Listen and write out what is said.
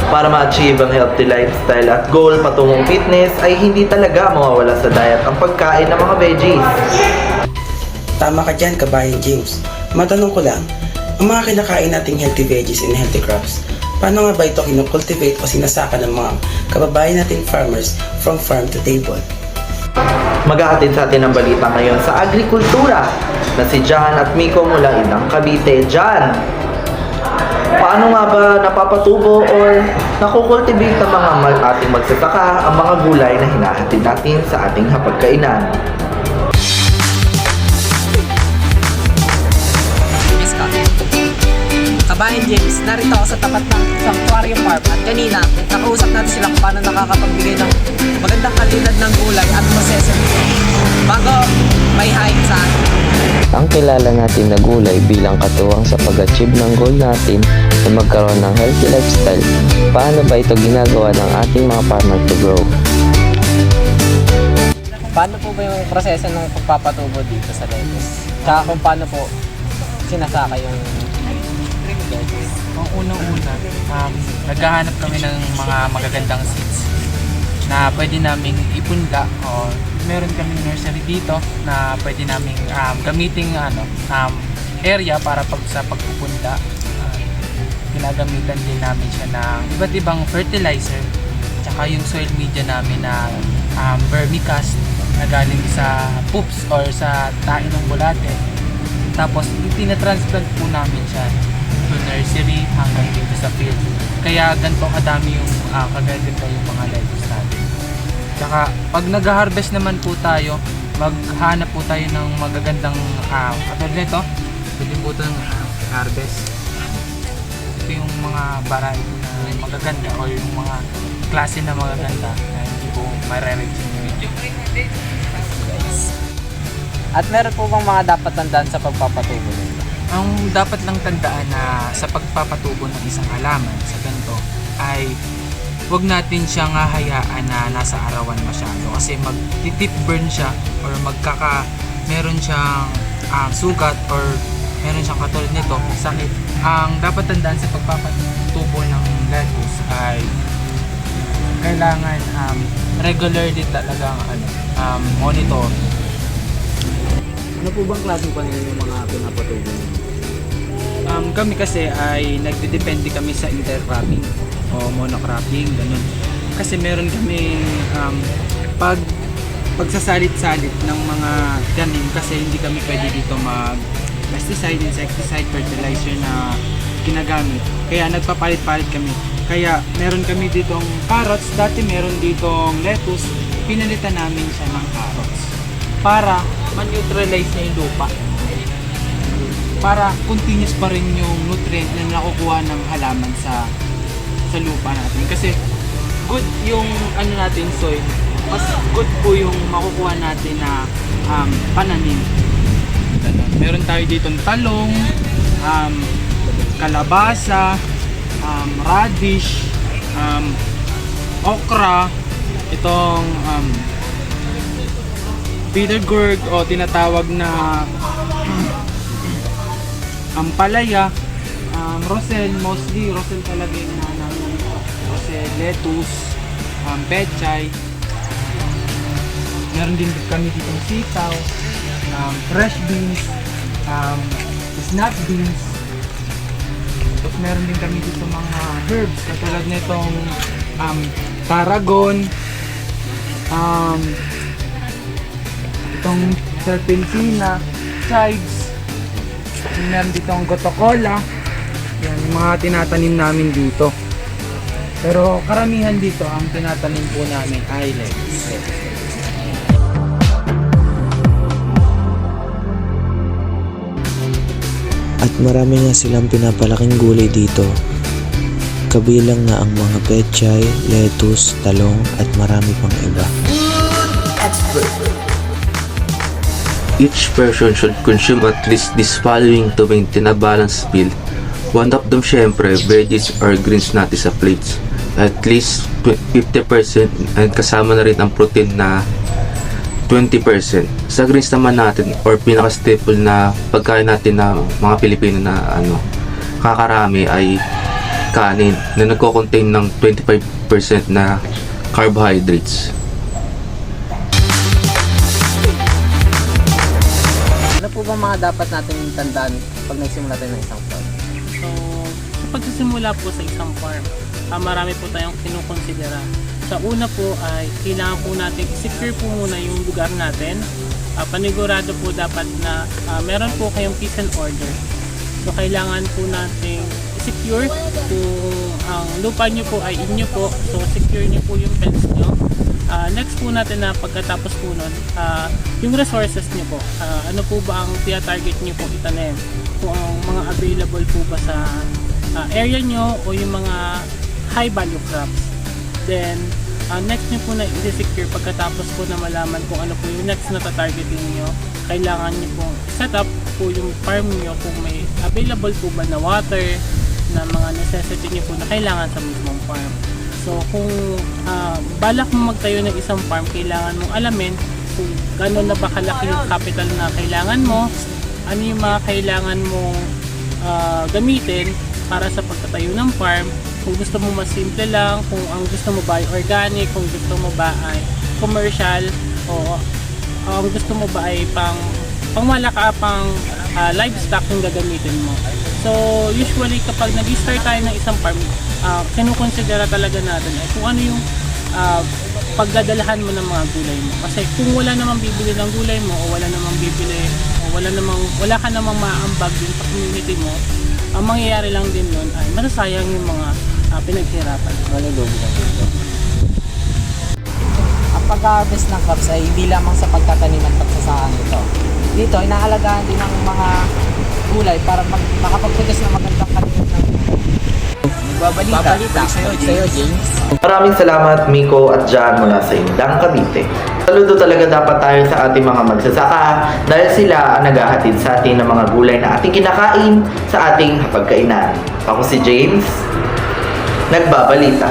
Para ma-achieve ang healthy lifestyle at goal patungong fitness ay hindi talaga mawawala sa diet ang pagkain ng mga veggies. Tama ka dyan, kabayan James. Matanong ko lang, ang mga kinakain nating healthy veggies and healthy crops, paano nga ba ito kinukultivate o sinasaka ng mga kababayan nating farmers from farm to table? Maghahatid sa atin ang balita ngayon sa agrikultura na si John at Miko mula Inang Cavite. John, paano nga ba napapatubo or nakukultivate ng mga ating magsasaka ang mga gulay na hinahatid natin sa ating hapagkainan? Kabayan James, narito ako sa tapat ng Sanctuary Farm at kanina nakausap natin sila kung paano nakakapagbigay ng magandang kalidad ng gulay at proseso bago may hain sa atin. Ang kilala natin na gulay bilang katuwang sa pag-achieve ng goal natin na magkaroon ng healthy lifestyle. Paano ba ito ginagawa ng ating mga farmer to grow? Paano po ba yung proseso ng pagpapatubo dito sa lettuce? Tsaka kung paano po sinasaka yung lettuce? Ang unang-una, naghahanap kami ng mga magagandang seeds na pwede naming ipunla o meron kami nursery dito na pwede naming gamiting area para sa pagpupunla. Ginagamitan din namin siya ng iba't ibang fertilizer tsaka yung soil media namin na vermicast na galing sa poops or sa tae ng bulate. Tapos itinatransplant po namin siya to nursery hanggang dito sa field. Kaya ganito kadami yung kagaganda yung mga lettuce natin. Tsaka pag nag-harvest naman po tayo, maghanap po tayo ng magagandang katulad nito. Pwede po itong harvest. Ito yung mga variety na magaganda o yung mga klase na magaganda na hindi po marereject yung video. At meron po bang mga dapat tandaan sa pagpapatubo nito? Ang dapat lang tandaan na sa pagpapatubo ng isang halaman sa ganito ay huwag natin siyang hahayaan na nasa arawan masyado kasi mag-tip burn siya or meron siyang sugat or meron siyang katulad nito, sakit. Ang dapat tandaan sa pagpapatubo ng lettuce ay kailangan regularly talagang monitor. Ano po bang klaseng paningin yung mga pinapatubo nito? Kami kasi ay nagdedepende kami sa intercropping o monocropping, ganun. Kasi meron kami pagsasalit-salit ng mga tanim kasi hindi kami pwede dito mag-pesticide, insecticide, fertilizer na ginagamit. Kaya nagpapalit-palit kami. Kaya meron kami ditong carrots, dati meron ditong lettuce, pinalitan namin siya ng carrots para ma-neutralize na yung lupa. Para continuous pa rin yung nutrient na nakukuha ng halaman sa lupa natin. Kasi good yung natin soil, mas good po yung makukuha natin na pananim. Meron tayo ditong talong, kalabasa, radish, okra, itong bitter gourd o tinatawag na ampalaya, rosel, mostly rosel talaga yung namin. Rosel, lettuce, pechay. Meron din kami ditong sitaw, fresh beans, snap beans. Tapos meron din kami dito mga herbs katulad nitong tarragon, itong serpentina, chives. Meron dito ang gotokola. Yan, yung mga tinatanim namin dito. Pero karamihan dito, ang tinatanim po namin ay lettuce. At marami nga silang pinapalaking gulay dito. Kabilang na ang mga pechay, lettuce, talong at marami pang iba. Each person should consume at least this following to maintain a balanced meal. One of them syempre, veggies or greens natin sa plates. At least 50% and kasama na rin ang protein na 20%. Sa greens naman natin or pinaka-staple na pagkain natin na mga Pilipino na kakarami ay kanin na nagko-contain ng 25% na carbohydrates. Ano po ba mga dapat natin tandaan pag nagsimula tayo ng isang farm? So, sa pagsisimula po sa isang farm, marami po tayong kinukonsidera. Sa una po ay kailangan po natin secure po muna yung lugar natin. Panigurado po dapat na meron po kayong peace and order. So, kailangan po natin secure kung ang lupa nyo po ay inyo po. So, secure nyo po yung fence nyo. Next po natin na pagkatapos po nun, yung resources nyo po. Ano po ba ang tia-target nyo po itanim? Kung ang mga available po ba sa area nyo o yung mga high value crops. Then, next nyo po na i-secure pagkatapos po na malaman kung ano po yung next na tatargetin nyo. Kailangan nyo pong set up po yung farm nyo kung may available po ba na water, na mga necessity nyo po na kailangan sa mismong farm. So kung balak mo magtayo ng isang farm, kailangan mong alamin kung gano'n na ba kalaki yung capital na kailangan mo, ano yung mga kailangan mong gamitin para sa pagtatayo ng farm. Kung gusto mo mas simple lang, kung ang gusto mo ba ay organic, kung gusto mo ba ay commercial, o ang gusto mo ba ay pang livestock yung gagamitin mo. So usually kapag nag-start tayo ng isang farm, kinukonsidera talaga natin kung ano yung pagdadalahan mo ng mga gulay mo. Kasi kung wala namang bibili ng gulay mo, o wala ka namang maaambag din sa community mo, ang mangyayari lang din nun ay masasayang yung mga pinaghirapan. Ang pag-harvest ng crops ay hindi lamang sa pagtatanim at pagsasaka nito. Dito, inaalagaan din ng mga gulay para makapag-produce ng magandang kalidad ng Babalita sa'yo, James. Maraming salamat Miko at Jan mula sa Indang Cavite. Saludo talaga dapat tayo sa ating mga magsasaka dahil sila ang naghahatid sa atin ng mga gulay na ating kinakain sa ating hapagkainan. Ako si James, nagbabalita.